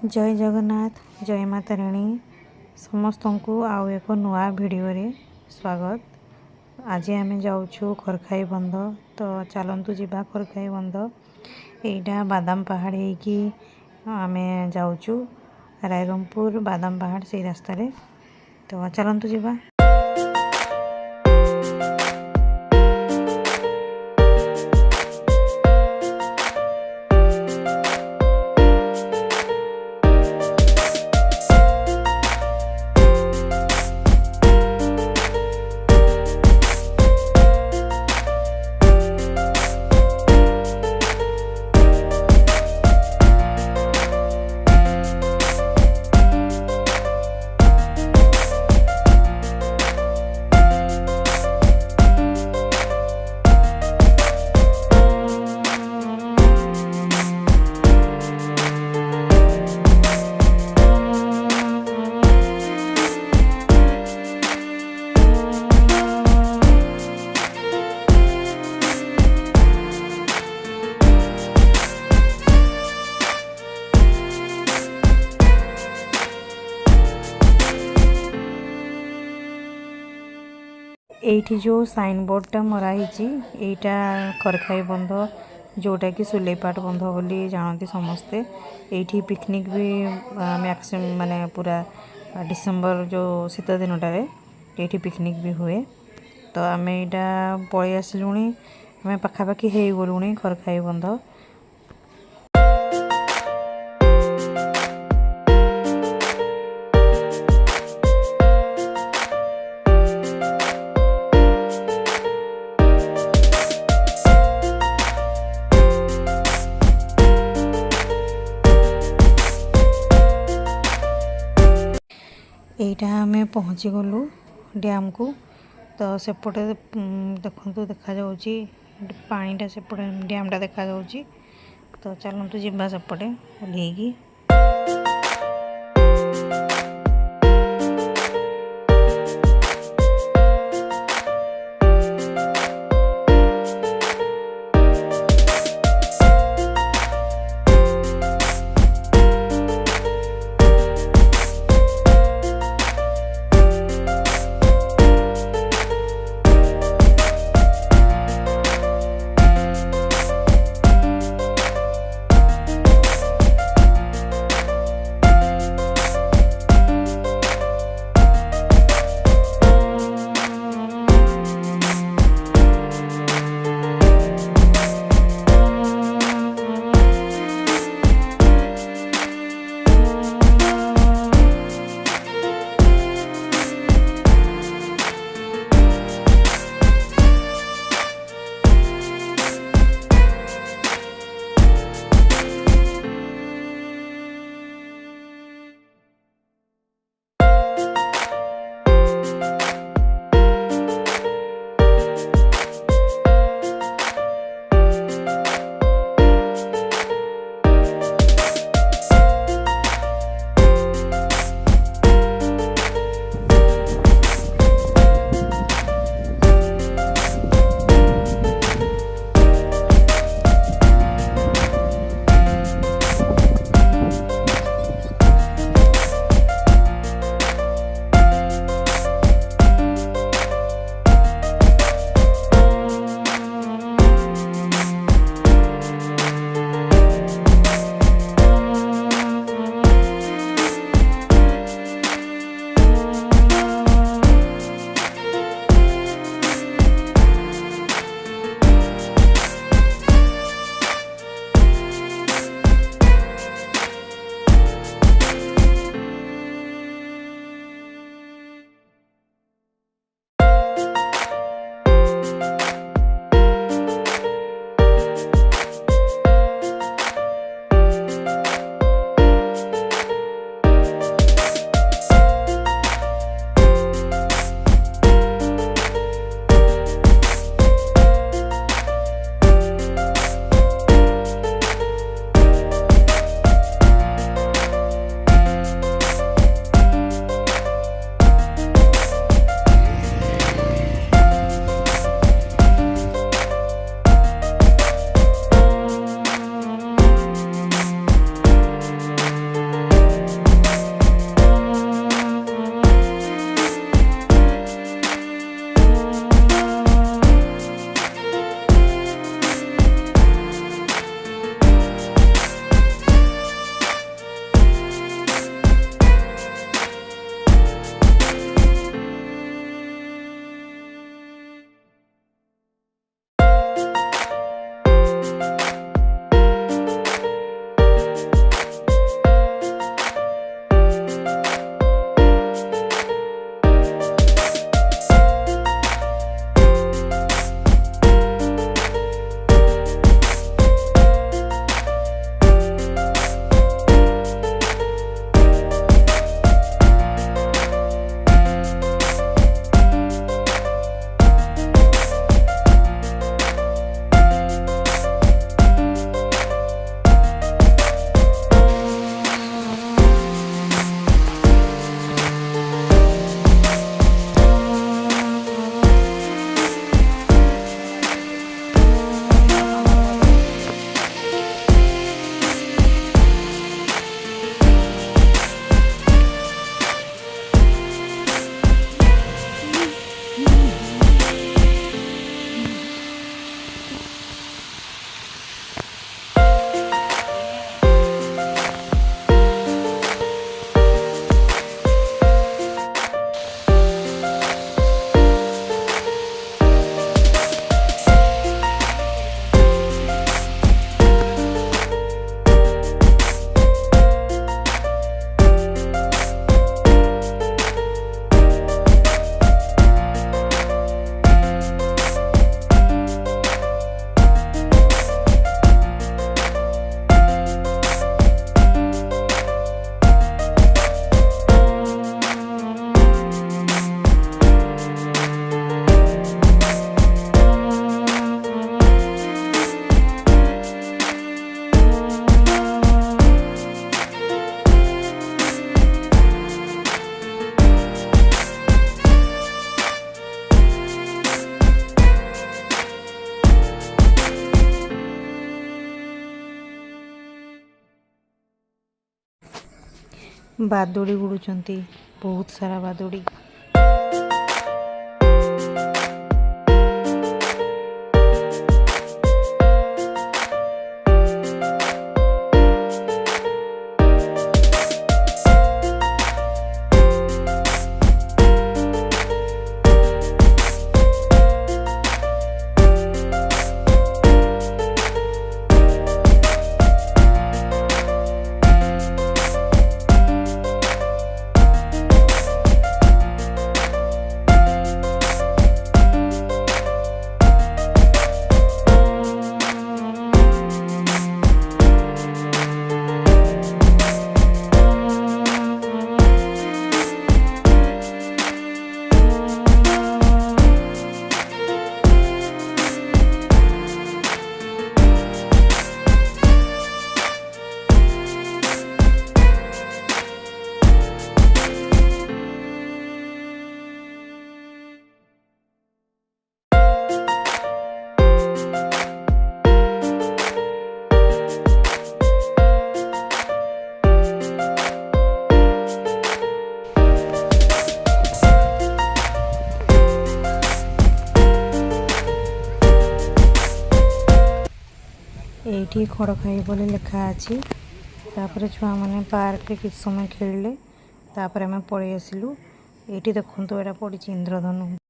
जय जगन्नाथ जय माता राणी समस्त को आउ एक नुआ वीडियो रे स्वागत। आज आम जाऊँ खरखाई बंध। तो चलतु जीवा खरखाई बंध। यहाँ बादाम पहाड़ होगी आम जाऊँ रायरंगपुर बादाम पहाड़ से रास्ता रे। तो चलतु जीवा। एठी जो साइन बोर्डटा मराही यहाँ खरखाई बंध जोटा कि सुलेपाट बंध बोली जानती समस्ते। एठी पिकनिक भी मैक्सिमम माने पूरा डिसेम्बर जो शीत दिनटारे एठी पिकनिक भी हुए। तो आम यहाँ पलि आसलु आम पाखापाखि हो गलु खरखाई बंध। यहाँ आम पहुँची गलु डैम को। तो सेपटे देखु देखा जाउची पानीटा सेपटे डैमटा देखा जाउची। तो चलतु जीवा सेपटे ओल्हेकी। ବାଦୁଡ଼ି ଉଡ଼ୁଛନ୍ତି, ବହୁତ ସାରା ବାଦୁଡ଼ି। ଏଇଠି ଖଡ଼ଖାଇ ବୋଲି ଲେଖା ଅଛି। ତାପରେ ଛୁଆମାନେ ପାର୍କରେ କିଛି ସମୟ ଖେଳିଲେ, ତାପରେ ଆମେ ପଳେଇ ଆସିଲୁ। ଏଇଠି ଦେଖନ୍ତୁ, ଏଇଟା ପଡ଼ିଛି ଇନ୍ଦ୍ରଧନୁ।